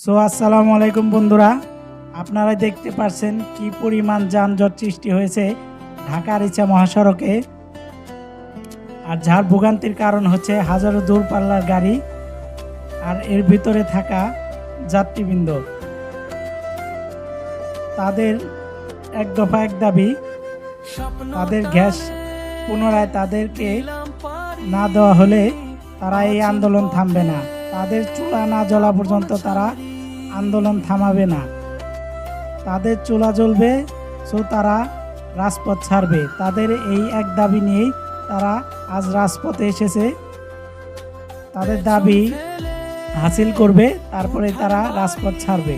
So আসসালামু আলাইকুম বন্ধুরা, আপনারা দেখতে পাচ্ছেন কি পরিমাণ যানজট সৃষ্টি হয়েছে ঢাকা আরিচা মহাসড়কে। আর যার ভোগান্তির কারণ হচ্ছে হাজারো দূরপাল্লার গাড়ি আর এর ভিতরে থাকা যাত্রীবৃন্দ। তাদের এক দফা এক দাবি, তাদের গ্যাস পুনরায় তাদেরকে না দেওয়া হলে তারা এই আন্দোলন থামবে না। তাদের চুলা না জ্বলা পর্যন্ত তারা আন্দোলন থামাবে না। তাদের চুলা জ্বলবে, সো তারা রাজপথ ছাড়বে। তাদের এই এক দাবি নিয়েই তারা আজ রাজপথে এসেছে। তাদের দাবি হাসিল করবে, তারপরে তারা রাজপথ ছাড়বে।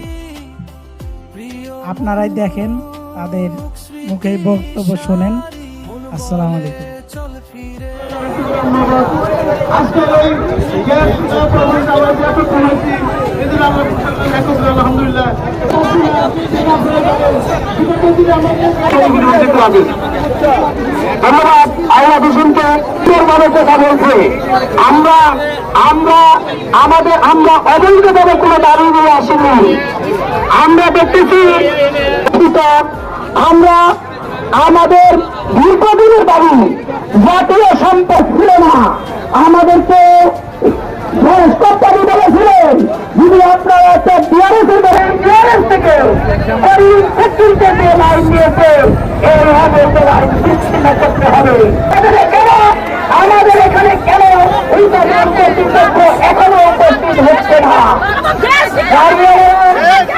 আপনারাই দেখেন, তাদের মুখে বক্তব্য শোনেন। আসসালামু আলাইকুম। আলহামদুলিল্লাহ ধন্যবাদ। আল্লাহ ভীষণকে মানুষ কথা বলছে। আমরা অবৈধভাবে কোনো দাবি নিয়ে আসিনি। আমরা দেখতেছি আমরা আমাদের দীর্ঘদিনের দাবি জাতীয় সম্পদ ছিল না। আমাদেরকে দাবি বলেছিলেন, যদি আপনারা একটা বিআরএস থেকে লাইন দিয়েছে, এইভাবে লাইন বিচ্ছিন্ন করতে হবে। আমাদের এখানে কেন এখনো উপস্থিত হচ্ছে না?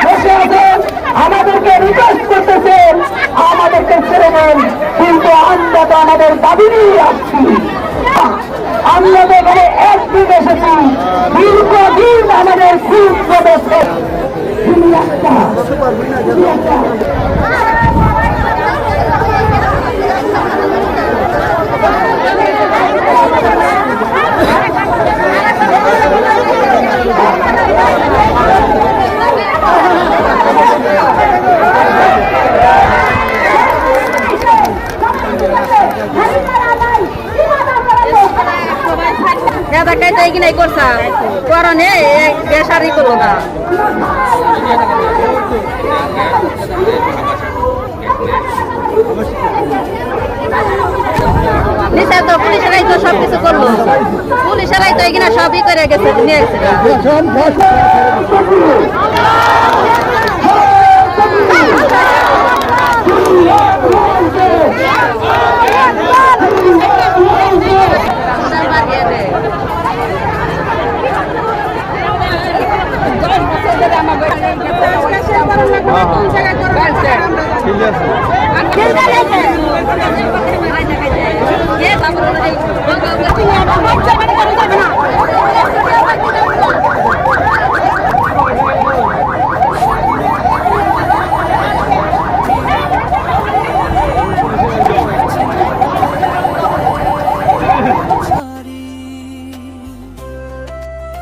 বসে আছেন, আমাদেরকে রিকোয়েস্ট করতেছেন আমাদেরকে ছেড়ে দেন, কিন্তু আমরা তো আমাদের দাবি নিয়ে আসছি। আমরা তো এখানে একদিন এসেছি, দীর্ঘদিন আমাদের খুব প্রদর্শন। কাইতাই কি নাই করছা করনে বেসারি করলো না। নিচে তো পুলিশেরাই তো সবকিছু করলো, পুলিশেরাই তো এখানে সবই করে গেছে, নিয়ে গেছে। ঠিক আছে।